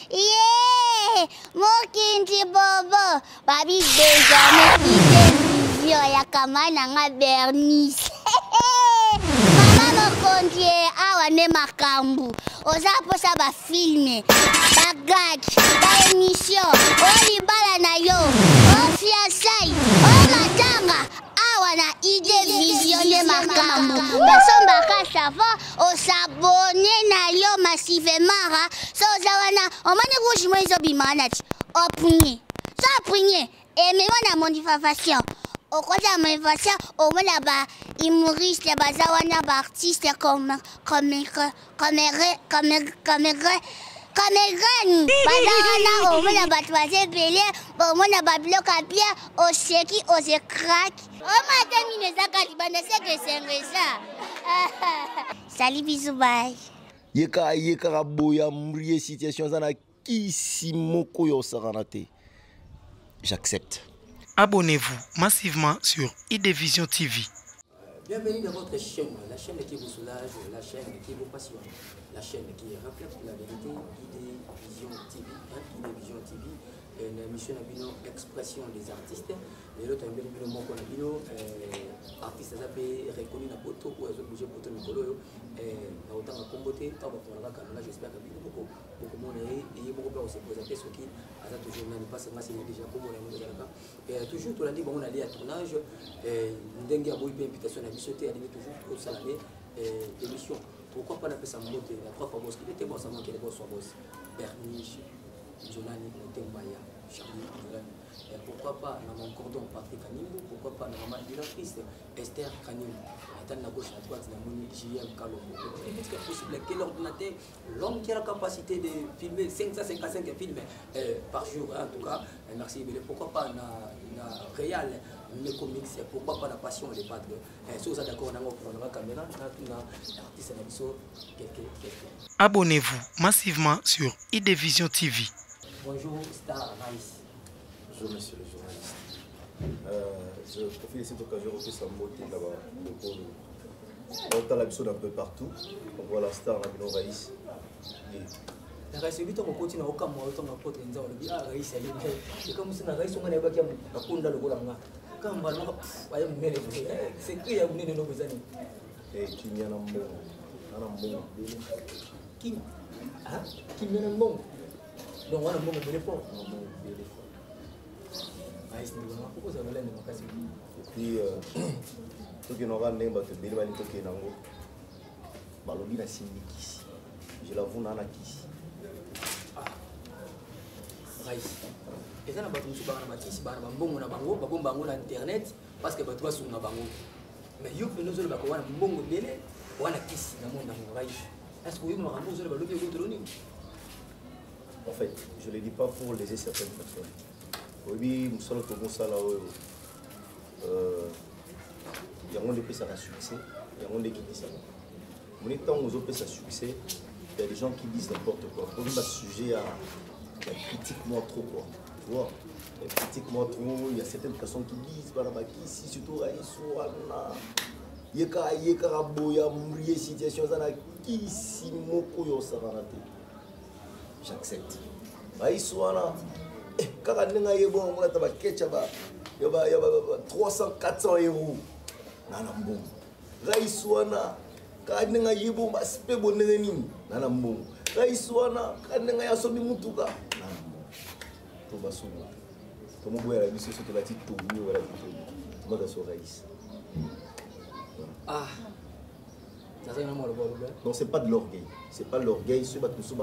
Yeah! Mokindi bobo! Babi désormais vision ya kamana nga Bernice. Mama mokondi awa ne makambu. Oza posa ba filme, ba gag, ba émission, olibala na yo, o fiancai, o matanga. Awana idée visionner makambu. Basomba ka sava, o s'abonner na yo massivement. So zawana, o mani rouge mo izo bimanati. O punye. So punye. Et mais on a mon diffamation. Au côté de ma diffamation, au moins là-bas, humoriste, là-bas, zawana, ba artiste comme Badana, au moins là-bas, troisième belé, au moins là-bas, bloc à pied, au seki, au crack. Oh, madame, il n'est pas que c'est un ça. Salut, bisous, bye. Yeka boya mourir situation zana kisi moko yo saranate. J'accepte. Abonnez-vous massivement sur IDVision TV. Bienvenue dans votre chaîne, la chaîne qui vous soulage, la chaîne qui vous passionne, la chaîne qui reflète la vérité, IDVision TV. IDVision TV, une émission à expression des artistes. Et l'autre, un peu de mon artiste reconnu dans Poto, ou les autres bougés Poto Nicolo, autant à comboter, tant qu'on a là, j'espère que beaucoup de monde et beaucoup de se présenter ce qui a toujours pas seulement c'est déjà comme on a toujours tout l'année on allait à tournage dengue a beau une invitation à bisoter à toujours au salarié émission pourquoi pas la ça monter la trois fois boss qui était bon ça manquait les boss soit boss Bernice Jolani Tembaya Charlie Jolani pourquoi pas dans mon cordon Patrick Kanimbo pourquoi pas dans ma directrice Esther Kanimbo attendre la gauche à droite dans mon JM Kalombo est-ce possible quel ordinateur l'homme qui a la capacité de filmer 555 films par jour en tout cas merci mais pourquoi pas na réel les comics pourquoi pas la passion les padres si vous êtes d'accord on a caméra artiste Abonnez-vous massivement sur IDVision TV. Bonjour Star Rice. Bonjour monsieur le journaliste. Je profite de cette occasion pour sa beauté là-bas. On entend l'épisode un peu partout. On voit la star Nabino Raïs. Raïs, vite on continue au camp, on a pote en disant Raïs, c'est comme si Raïs on a pas qui a kunda le golanga. Quand on va là, c'est que y a une de nos amis. Et qui vient en bon. Qui vient en bon. Donc on a un bon téléphone. Raïs, pourquoi ça va l'air de ma casse? Et puis, tout qui n'aura n'est pas de Bélébani Toké Nango. Balobi na Sindikisi. Je l'avoue, Nana Kisi. Raïs. Et ça n'a pas tout ce qu'on a bon, on a bango na internet parce que tu vas sur na bango. Mais yo que nous avons un bon délai, on a Kisi dans mon Raïs. Est-ce que vous me remboursez le ballon de votre nom? En fait, je ne le dis pas pour léser certaines personnes. Oui, nous sommes comme ça là. Il y a un qui ça a succès, il y a un qui dit ça. Mon temps où on ça succès, il y a des gens qui disent n'importe quoi. Pour nous, sujet à critique-moi trop quoi. Tu vois, critique-moi trop. Il y a certaines personnes qui disent bah si surtout Raïsouana, yeka boya mourir situation ça na qui si moko yo savanate. J'accepte. Raïsouana, quand on a eu bon, on a tabac ketchup. Il y a 300, 400 euros. Nanambon. Raïsouana, quand on a eu bon, c'est bon. Nanambon. Raïsouana, quand on a eu son moutuka. Nanambon. Tout va souvent. Tout le monde a vu ce que tu as dit, tout le monde a vu. Tout le monde a son raïs. Ah. Non, c'est pas de l'orgueil. C'est pas l'orgueil. Ce que nous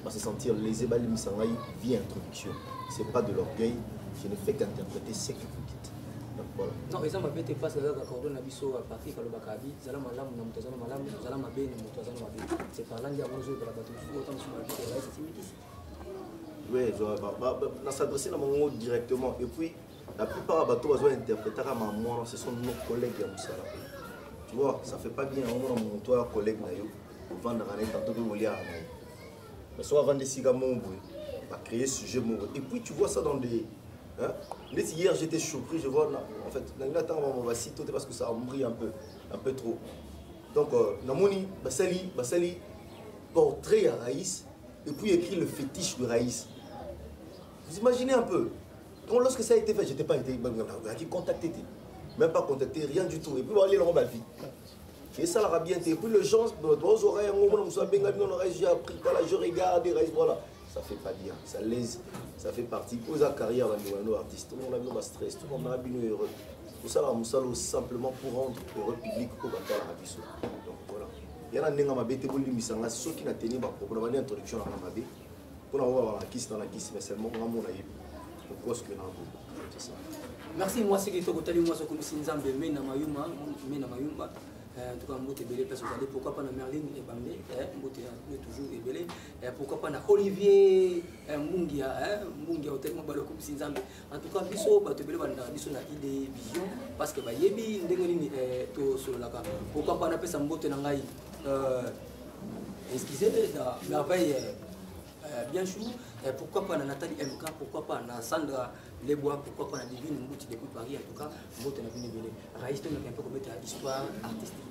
va se sentir lésé, via introduction. C'est pas de l'orgueil. Je ne fais qu'interpréter ce que vous dites. Donc voilà. Non, ils ont fait face à la cordon à Bisso, à Patrick, à l'Obakabi, Zalam Malam, Namutazan Malam, Zalam Aben, Namutazan Mabe. C'est par là qu'il y a un jeu de la bataille. Autant de sous-marins, c'est oui, on s'adresse à mon directement. Et puis, la plupart des bateaux ont interprété à moi, ce sont nos collègues à Moussala. Tu vois, ça fait pas bien à mon toi, collègue, vendre un tantôt de Molia. Mais soit vendre des cigares, va créer ce sujet. Et puis, tu vois ça dans des. Hein? Hier, j'étais surpris, je vois, en fait, on va citer parce que ça a brillé un peu trop. Donc, Namoni, Basali, portrait à Raïs, et puis écrit le fétiche de Raïs. Vous imaginez un peu. Donc, lorsque ça a été fait, je n'étais pas été contacté. Même pas contacté, rien du tout. Et puis, on va aller dans ma vie. Et ça l'a bien été. Et puis, les gens, aux oreilles, j'ai appris, voilà, je regarde, voilà. Ça fait pas bien, ça lèse, ça fait partie. Pour la carrière, nos artistes, tout le monde a eu stress, tout le monde a eu heureux. Tout ça, simplement pour rendre heureux public au Batal à Rabiso. Donc voilà. Il y a un des gens ceux qui n'ont pas tenu pour une introduction à la Mabé. Pour avoir la kiss dans la kiss, mais seulement pour mon aïe. Pourquoi ce que nous avons? C'est ça. Merci, moi, c'est que tu as dit, moi, c'est comme si nous avons mis dans Mayuma. En tout cas, Mbote Belé, parce que pourquoi pas Merlin et Bambé, Mbote est toujours Belé, pourquoi pas Olivier Mungia, Mungia tellement balo comme Sinzambe. En tout cas, Bisso, Bato Belé, Bisso na idée vision, parce que Yebi, Ndengoni to sur la carte. Pourquoi pas Napesa Mbote Nangai, excusez, merveille bien chou, pourquoi pas Nathalie MK, pourquoi pas Sandra Lebois, pourquoi pas Divine Mbouti depuis Paris, en tout cas, Mbote n'a venu Belé. Raïs, tu n'as pas commettre l'histoire artistique.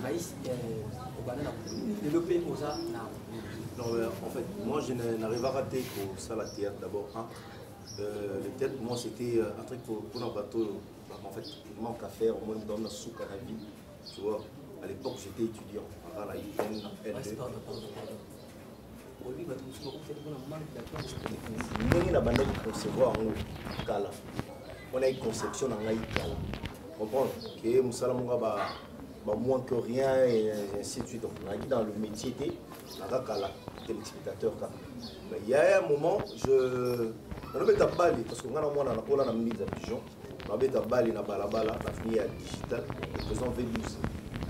Raïs, développé aux arts. Non, en fait, moi je n'arrive à rater pour ça la théâtre d'abord. Le théâtre pour moi c'était un truc pour un bateau. En fait, il manque à faire, au moins dans la soupe à la vie. Tu vois, à l'époque j'étais étudiant avant la IPN, L2. On a une conception dans la comprendre que Moussala Mungaba moins que rien et ainsi de suite. Donc, on a dit dans le métier de téléspectateur. Mais il y a un moment, on a mis balle parce qu'on a un mise à pigeon. On a mis balle na balabala, on a fini à digital, faisant V12.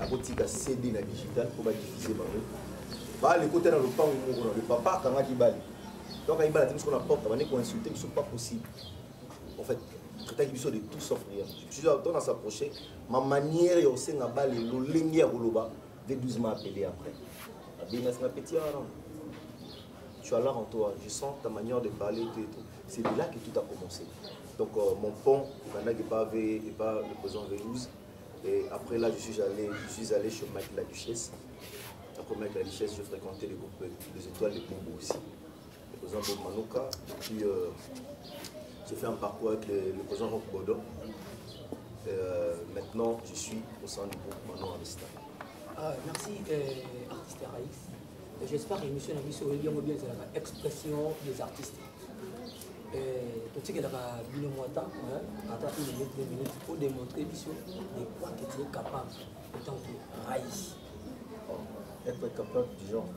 À côté de CD na digital pour diffuser par nous. Balle côté dans le pan le papa quand on a dit balle. Donc, il y a des choses qu'on apporte, on a insulté, ce n'est pas possible. En fait, de tout sauf rien. Je suis en train de s'approcher. Ma manière aussi na balle le ligne à Rouloba, V12 m'a appelé après. Tu as l'art en toi, je sens ta manière de parler, c'est de là que tout a commencé. Donc mon pont, il n'est pas le président V12. Et après là, je suis allé chez Mike la Duchesse. Après Mike la Duchesse, je fréquentais le groupe des Étoiles de Bombo aussi. Le président Bob Manouka. Et puis j'ai fait un parcours avec le président Roch Bodo. Maintenant, je suis au sein du groupe Manon Amista. Merci, artiste Raïs. J'espère que l'émission a vu sur l'expression des artistes. Tout ce qui est là, il y a une minute pour démontrer de quoi tu es capable en tant que Raïs. Être capable du genre.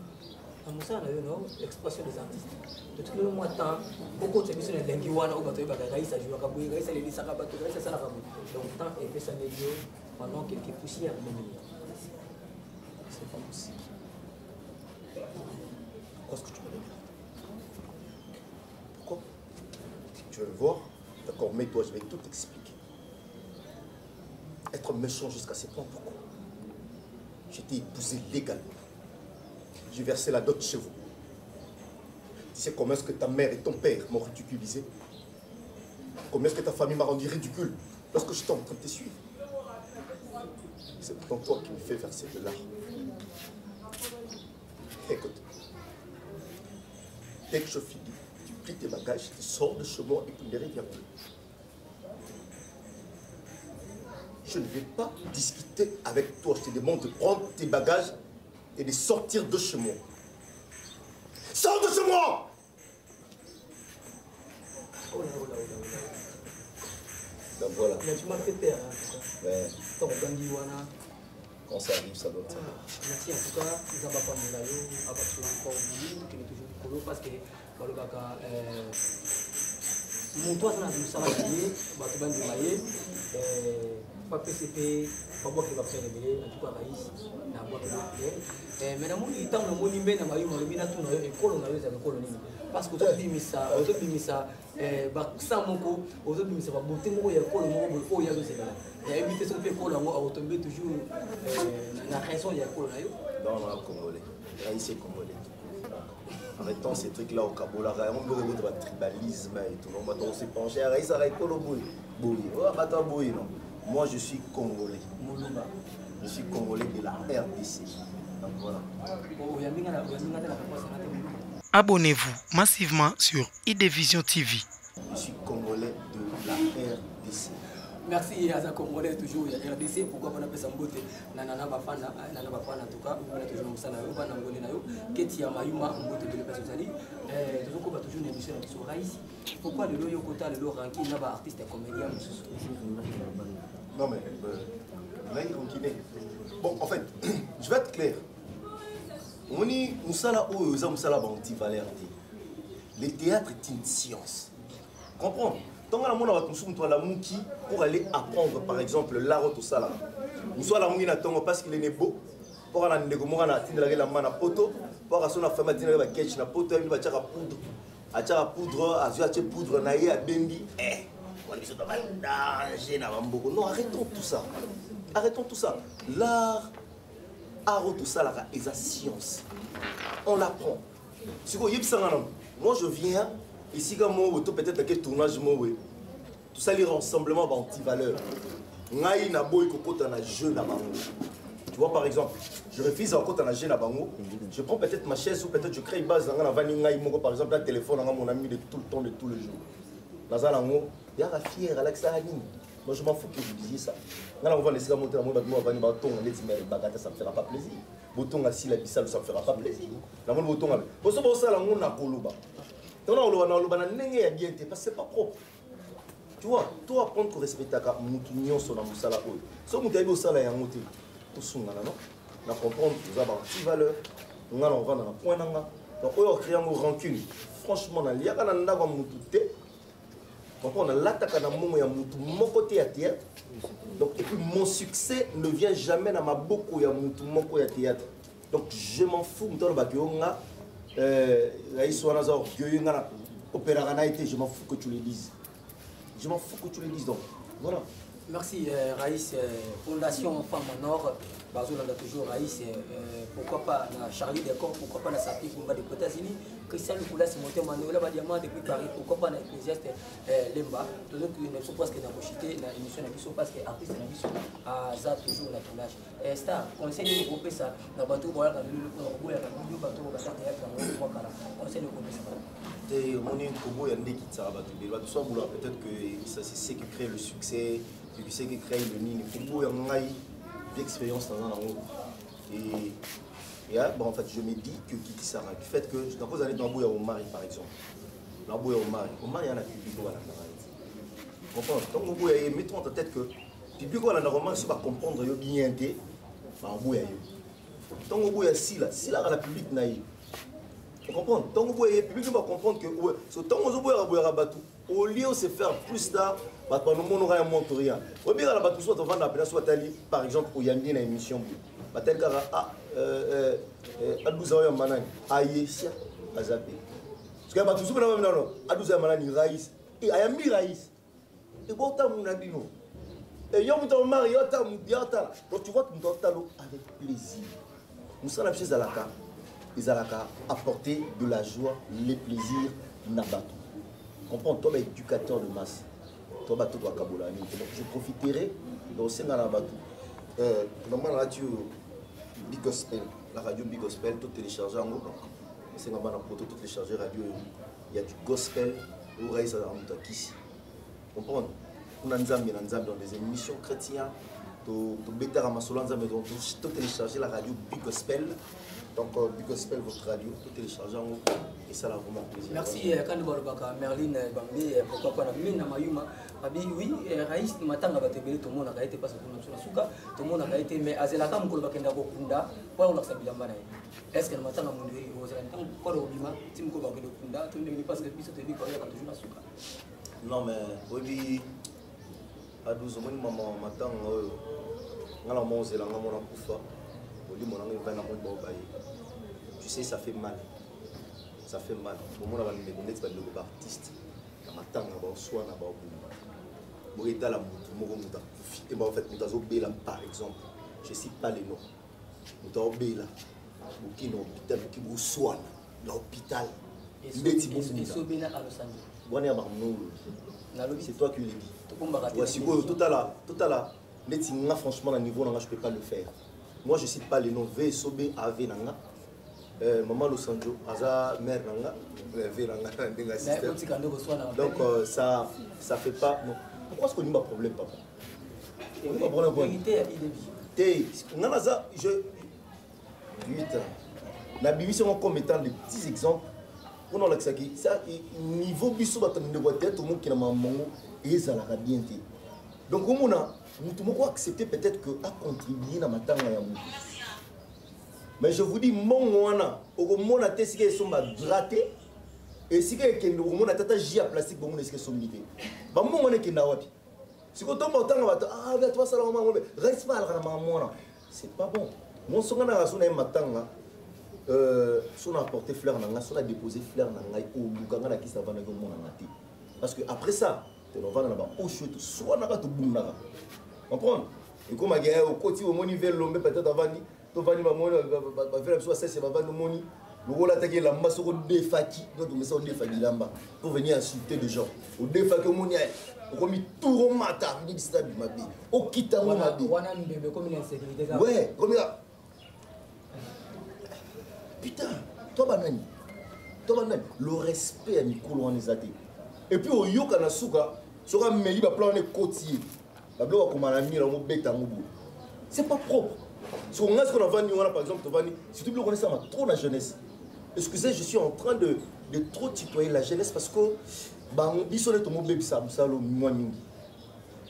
On a une expression des artistes. Tout le monde temps, beaucoup de missions de l'Engiwana ou de Raïs a joué à Kaboué, Raïs a dit Sakabato, Raïs a Salakabou. Donc, tant et fait ça, pendant quelques poussières. C'est pas possible. Pourquoi est-ce que tu me regardes? Pourquoi? Tu veux le voir? D'accord, mets-toi, je vais tout t'expliquer. Être méchant jusqu'à ce point, pourquoi? J'ai été épousé légalement. J'ai versé la dot chez vous. Tu sais comment est-ce que ta mère et ton père m'ont ridiculisé? Comment est-ce que ta famille m'a rendu ridicule lorsque j'étais en train de te suivre? C'est pourtant toi qui me fais verser de l'argent. Écoute, dès que je finis, tu plies tes bagages, tu sors de chez moi et tu ne reviens plus. Je ne vais pas discuter avec toi. Je te demande de prendre tes bagages et de sortir de chez moi. Sors de chez moi! Ben voilà. Mais tu m'as fait peur. Ouais. Ton Gandiwana. Quand ça arrive, ça doit être ça. Merci en tout cas, nous avons pas de l'ayo, à partir encore beaucoup, qui est toujours colo parce que le kaka, mon toit ça n'a pas travaillé, bateau ban de maillé, pas PCP, pas boire qui va faire révéler, en tout cas Raïs, n'a boire que mais dans mon temps, dans mon numéro, dans ma vie, on a tout et colon avec la colonie. Parce que tu dis ça, tu dis ça, sans mon coup, tu dis ça, beauté mon ya colon, mon ya le c'est là. Il y a évité ce que colon, on va tomber toujours la raison ya colon là. Non, non, Congolais. Raïs est Congolais. Arrêtons ces trucs-là au Kabola. On veut remettre le tribalisme et tout. On s'est penché à Raïs, à Raïkolo Boui. Non. Moi, je suis Congolais. Je suis Congolais de la RDC. Donc voilà. Abonnez-vous massivement sur iDevision TV. Je suis congolais de la RDC. Merci à la Congolais toujours il y a RDC pourquoi on appelle ça mbote nana bafana en tout cas on a toujours ça na yo bana ngolé na yo keti ya mayuma mbote de l'État sociali toujours ko ba toujours une émission sur Raïs pourquoi le loyo kota le ranking na ba artiste comédien Non mais là il continue. Bon en fait je vais être clair. On dit musala o za musala ba anti valeur. Le théâtre est une science. Comprends? Donc, on a la mouki pour aller apprendre, par exemple, l'art au sala. Nous sommes la mouki parce qu'il est beau. Pour aller la main à poto, pour aller la femme à la ketch na poto, il va tirer poudre. À tirer poudre, à tirer poudre, naïe à bendi. On est sur le danger, non, arrêtons tout ça. Arrêtons tout ça. L'art, au sala, est la science. On l'apprend. Moi, je viens. Ici, quand moi, peut-être que tournage, tout ça, les rassemblements anti-valeurs. Tu vois, par exemple, je refuse encore un jeune à Bango. Je prends peut-être ma chaise ou peut-être je crée une base dans la vanille, par exemple, un téléphone à mon ami de tout le temps, de tous les jours. Dans un lango, il y a la fière, Alexa Hanine. Moi, je m'en fous que vous disiez ça. Quand on va laisser monter la mode, ça ne fera pas plaisir. Bouton assis la bissale, ça ne fera pas plaisir. La mode bouton, parce que ça, la mode n'a pas c'est pas propre. Tu vois, toi apprendre que respecter ta moutounion sur la moussala. Si on a au salaire en moté, tout ça, on comprendre que vous avez une valeur, on va dans un point. Donc, on crée un rancune. Franchement, il y a un moutoute. Donc, on a l'attaque à mon côté à théâtre. Donc, et puis mon succès ne vient jamais dans ma boucle à mon côté à théâtre. Donc, je m'en fous, je m'en fous que tu le dises. Je m'en fous que tu le dises donc. Voilà. Merci Raïs, Fondation Femme en Or, Bazoul a toujours Raïs, pourquoi pas Charlie Decor, pourquoi pas la Sapi Kumba des États-Unis, Christian Poulas, Monté Manuela Badiama depuis Paris, pourquoi pas l'Ecclésiaste Lemba, toujours que nous sommes presque dans l'émission d'émission parce que l'artiste n'a vu à Zat toujours dans le tournage. Star, conseil de grouper ça, dans le bateau, voilà, dans le bateau, conseil de grouper ça. Peut-être que c'est ce qui crée le succès, c'est ce qui crée le nid. Il y a une expérience dans un endroit. Et bon, en fait, je me dis que qui ça du fait que je t'en aller dans Bouya au mari, par exemple. Dans Bouya au mari, il y a un public au la comprends? Donc, mettons en tête que le public au la roman, c'est pas comprendre bien des Bouya. Donc, Bouya, si là, la public naïf. Tu comprends? Tant que le public va comprendre que au lieu de se faire plus tard, nous aura un montant rien. Au lieu de soit vendre la soit par exemple au Yandi une émission. Tel cara à 12 ans manani aïesia azape. Parce que tu souvent non à 12 ans manani raïs et ayambi raïs. Et bon temps mon adino. Et yom ton mari yota mudiata. Donc tu vois que nous talo avec plaisir. Nous sommes la chez Alaka. Ils allaient apporter de la joie, les plaisirs, Nabato. Comprends, toi, éducateur de masse. Toi, tu dois Kabolani. Je profiterai de ce Nabato. Normalement, la radio Big Gospel, la radio Big Gospel, tout téléchargé en haut. C'est normalement pour tout télécharger radio. Il y a du gospel, au Raïs Aramoutakis. Comprends? On a dans des émissions chrétiennes. Tu béter à Massolan, donc tout télécharger la radio Big Gospel. Donc, Big Gospel, votre radio, tout téléchargé en haut. Et ça, là, vraiment plaisir. Merci, Kanoubalobaka, Merlin, Bambé, pourquoi pas la mine, Mayuma. Oui, Raïs, Matanga, Batébé, tout le monde a été passé pour notre souka, tout le monde a été, mais Azelaka, Mkolobakenda, Bokunda, pour on l'a sabi la manée. Est-ce que le matin, à mon dieu, vous avez un corps au bima, Timko Bakunda, tout le monde passe le plus de vie, toujours la souka. Non, mais, oui, à 12 ans, maman, matin, on a mangé la maman en poufa. Tu sais, ça fait mal. Ça fait mal. Au moment où on a des artistes, on a des soins, on a des par exemple, je ne cite pas les noms. On a des hôpital, l'hôpital. C'est toi qui le dis. Tout à l'heure, franchement, à niveau, je ne peux pas le faire. Moi, je ne cite pas les noms VSOB, AV, Nanga. Maman Losanjo, Aza, mère Nanga, donc ça fait pas. Pourquoi est-ce qu'on a un problème, papa? On n'a pas de problème. La Bible, c'est comme étant des petits exemples. On a l'accès ça niveau biso batande de tête tout le monde qui n'a pas mango et ça l'a bien été. Donc on a nous accepter peut-être que à contribuer dans ma tanga ya mou. Mais je vous dis mon wana au monde a testé qu'ils sont grattés et si quelqu'un au monde a tata à plastique bon est-ce que sont milité. Ba mon wana qui na wapi. Si quand on entend ah mais toi ça la maman reste pas la maman c'est pas bon. Mon songa na raison na matanga son a apporté fleur nanga son a déposé fleur nanga au lukanga na ki ça va na ko mona ngati. Parce que après ça te on va na ba au chouette soit na ka to bumnaka. Comprendre? Et comme il y a au côté au moni vers l'homme peut-être avant ni to vani ba moni ba faire soit c'est ba vani moni le rôle attaquer la masse au défaki donc mais ça au défaki lamba pour venir insulter des gens au défaki moni comme tout au matin ni ça du mabi au kita mon mabi wana mbebe comme une insécurité ça ouais comme ça putain toi banani le respect à Nicolo en ezate et puis au yoka na suka sera meli ba plan ne côtier la blo comme la mire au beta mubu c'est pas propre si on a ce qu'on a vendu par exemple si tu veux connaître ça trop la jeunesse excusez je suis en train de trop tutoyer la jeunesse parce que bah ils sont les tombés ça le moins mingi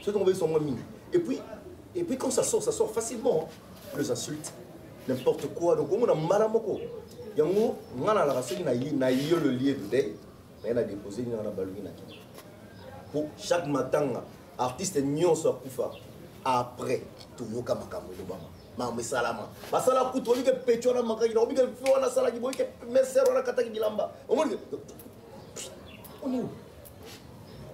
ceux tombés sont moins mingi et puis quand ça sort facilement les insultes n'importe quoi donc on a malamoko yango ngana la race na yo le lieu de deuil mais a déposé na balou na pour chaque matin artiste nyonso akufa après toyoka makambo lobama mambe salama basala kutobi ke pecho na makaki na obike fo na sala ki boy ke mesero na kataki bilamba on est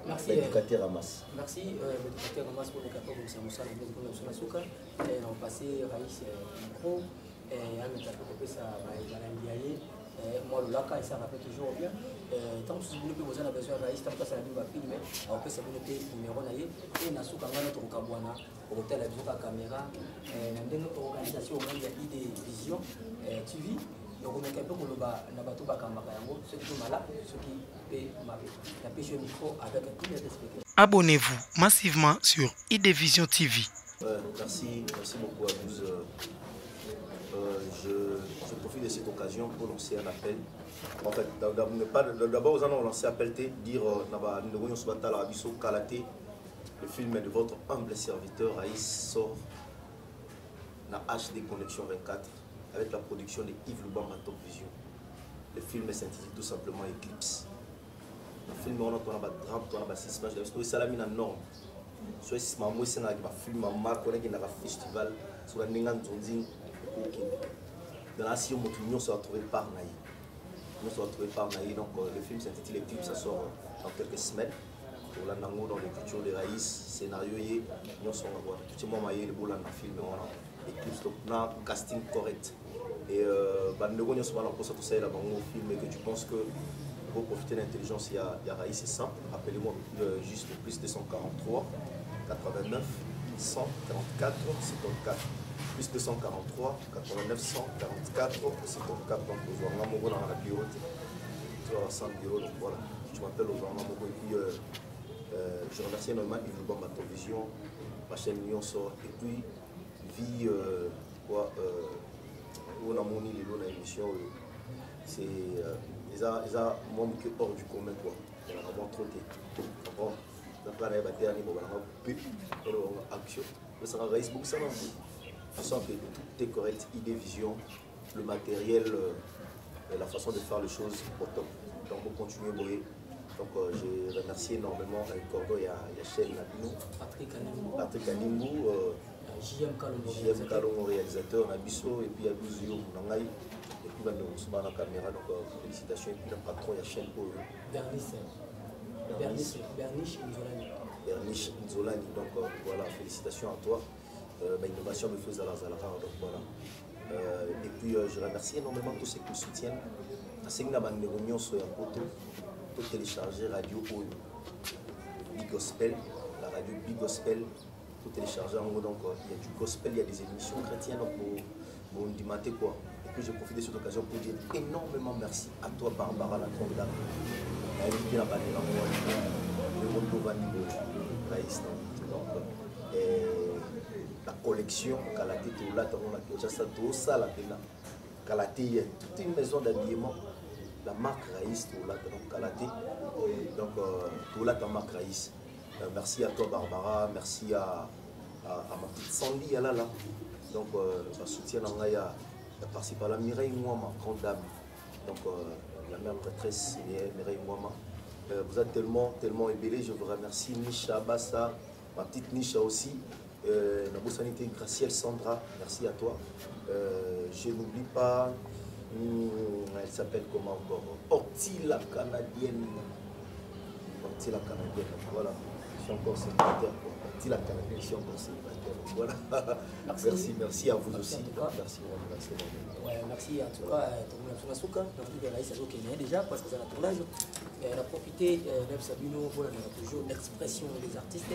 merci éducateur Ramas merci éducateur Ramas pour le carton de Samusa na suka et on passer Raïs micro et à mettre à ça va ndiaye moi le laka ça rappelle toujours bien tant que vous voulez besoin besoin Raïs tant que ça va filmer on peut savoir le numéro na ye et na suka ngana to kabwana hôtel à la caméra na ndenge organisation au ya idée vision TV donc on est un peu pour le bas na bato ba kambaka yango ceux qui sont malades ceux qui paient ma la pêche au micro avec tous les respects. Abonnez-vous massivement sur IDVision TV. Merci beaucoup à vous. Je profite de cette occasion pour lancer un appel. En fait, d'abord, nous allons lancer un appel, dire le film de votre humble serviteur Raïs sort na HD Connexion 24 avec la production de Yves Lubamba Top Vision. Le film s'intitule tout simplement Eclipse. Le film on a drame, on a 6 images, c'est salami na norme. Soit si maman c'est un film maman connaît qu'il y a un festival sur la Ningan Zonzing. Dans la si on se retrouve par Naï. On se retrouve par Naï. Donc le film s'intitule Eclipse, ça sort dans quelques semaines. Pour l'anango dans l'écriture de Raïs, scénario y nous sommes à voir. Tout le monde le boulot dans le film Eclipse, donc on a casting correct. Et bandego nous sommes à l'emploi tout ça là dans le film et que tu penses que pour profiter de l'intelligence il y a Raïs, c'est simple. Appelez-moi juste plus 243 89 144 54. Plus 243 89 144 54 donc aux gens Mogo dans la bureau tu vas sans bureau donc voilà je m'appelle aux gens Mogo et puis je remercie énormément Yves Lubamba Top Vision ma chaîne Lyon sort et puis vie quoi on a moni les lots dans l'émission c'est ils ont moins que hors du commun quoi on a vraiment trop de comprends d'après la bataille on va action ça sera Facebook ça non. Je sens que tout est correct, idée, vision, le matériel, la façon de faire les choses au top. Donc on continue à voyer. Donc je remercie énormément avec Cordo, il y a Chel Nabino, Patrick Animbou, JM Kalongo réalisateur, Nabiso, et puis il y a Bouzio Mounangaï, et puis on se bat dans la caméra, donc félicitations. Et puis le patron, il y a Chel pour Berniche Nzolani. Donc voilà, félicitations à toi. Innovation me faisait à la donc voilà. Et puis je remercie énormément tous ceux qui me soutiennent. C'est une réunion sur un poteau pour télécharger Radio Big Gospel, la radio Big Gospel, pour télécharger en gros. Donc il y a du gospel, il y a des émissions chrétiennes pour on dit mater quoi. Et puis j'ai profité de cette occasion pour dire énormément merci à toi, Barbara, la grande dame. Elle est bien bannie dans moi, le monde la collection, Kalaté, Toula, Kalaté, toute une maison d'habillement, la marque Raïs, Toula, Kalaté, donc Toula, ta marque Raïs. Merci à toi, Barbara, merci à ma petite Sandy, là. Donc, je soutiens la participé à la Mireille Mouama, grande dame. Donc, la mère prêtresse, Mireille Mouama. Vous êtes tellement ébellés. Je vous remercie. Nisha Bassa, ma petite Nisha aussi. La sanité Gracielle Sandra, merci à toi. Je n'oublie pas, elle s'appelle comment encore? Orti la Canadienne. Orti la Canadienne, voilà. Je suis encore célibataire. Orti la Canadienne, je suis encore célibataire. Voilà. Merci à vous aussi. Merci. Ouais, merci en tout cas, déjà parce que c'est un tournage. On a profité de Sabino pour toujours l'expression des artistes.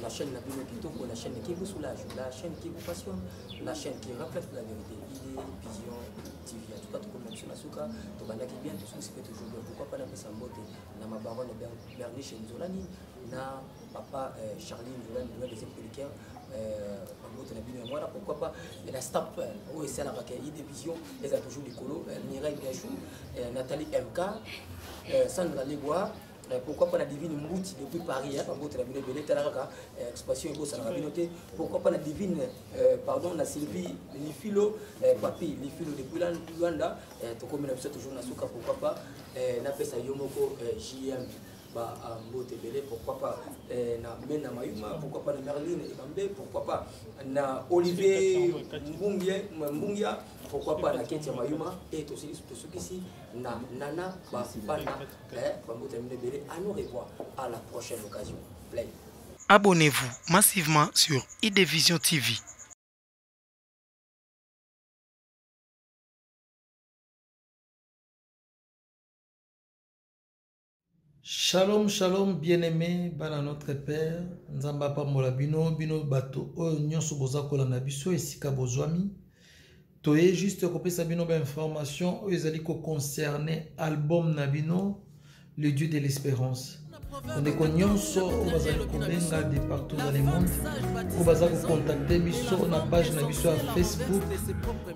La chaîne Nabino Pito pour la chaîne qui vous soulage, la chaîne qui vous passionne, la chaîne qui reflète la vérité. Idée, vision, TV. En tout cas, tout comme M. Masuka, tout le monde qui vient, tout ce qui se fait toujours bien. Pourquoi pas la paix en beauté? Na ma baronne Bernice Nzolani, na papa Charline Nzolani, le deuxième pellicaire. Voilà, pourquoi pas la STAP où c'est la idée vision les a toujours du colo Mireille Gachou, Nathalie MK, Sandra Legois, pourquoi pas la divine Mouti depuis Paris, expression pourquoi pas la divine pardon la Sylvie Lifilo Papi Lifilo depuis Luanda, comme on a toujours Nasuka, pourquoi pas la Pesa Yomoko JM. Pourquoi pas na Mayuma, pourquoi pas na Merline Ebambe, pourquoi pas na Olivier Mbungia, pourquoi pas na Ketia Mayuma et aussi tout ce qui ici na Nana Bana à nous revoir à la prochaine occasion. Play. Abonnez-vous massivement sur IDVision TV. Shalom, shalom, bien-aimé, bana notre Père, Nzamba pambola bino, bino bato, oyo nyonso boza kolanda biso esika bozwami. Toye juste kopesa bino ba information oyo ezali ko concerner album na bino, Le Dieu de l'Espérance. Ndeko nyonso oyo bazali kobenga de partout dans le monde, oyo bazali ko contacter biso na page na biso ya Facebook,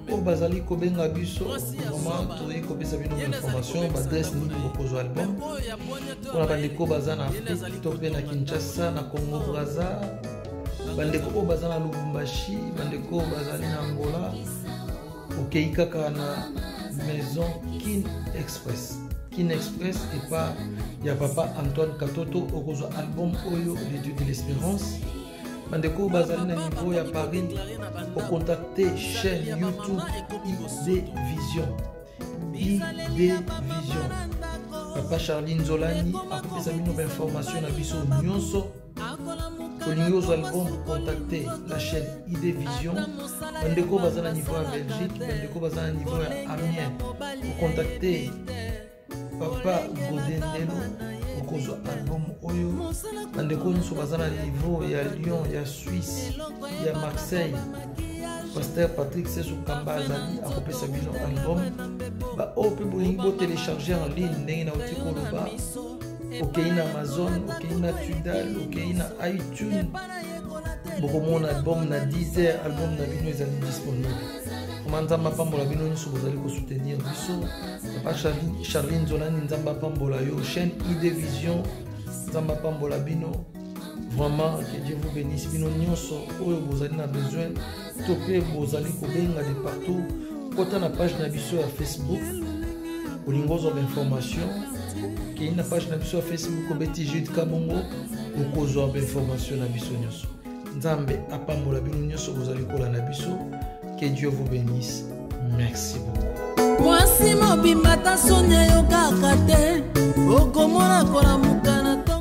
oyo bazali kobenga biso, vraiment toye kopesa bino ba information, ba adresse nini bokozwa album. Pour bandeko baza na Afrique, to pe na Kinshasa, na Congo Brazza, bandeko oyo baza na Lubumbashi, bandeko oyo bazali na Angola, okei kaka na maison Kin Express. Kin Express et pas ya papa Antoine Katoto okozwa album oyo Le Dieu de l'Espérance. Bandeko bazali na niveau ya Paris, au contacter chaîne YouTube ID Vision. ID Vision. Papa Charline Nzolani a fait une information na biso nyonso. Pour album, contacter la chaîne ID Vision. Bandeko bazana niveau à Belgique, bandeko bazana niveau à Amiens. Pour contacter Papa Godendelo, okozwa album oyo. Bandeko nyonso bazana niveau ya Lyon, ya Suisse, ya Marseille. Pasteur Patrick Sessou Kamba azali a kopesa bino album. Ba ope bolingo télécharger en ligne ndenge na uti koloba. Okei na Amazon, okei na Tidal, okei na iTunes. Bokomona album na Deezer, album na bino ezali disponible. Nzamba pambola bino nyonso bozali ko soutenir biso. Papa Charline Nzolani nzamba pambola yo chaîne ID Vision nzamba pambola bino. Vraiment que Dieu vous bénisse bino nyonso oyo bozali na besoin to pe bozali ko benga de partout. Kota na page na biso ya Facebook olingo zo information ki na page na biso ya Facebook obeti Jude Kabongo okozwa information na biso nyonso. Nzambe apambola bino nyonso bozali kola na biso. Que Dieu vous bénisse. Merci beaucoup. Mwasi mobimba ta sonya yo kaka te okomona kola mukana to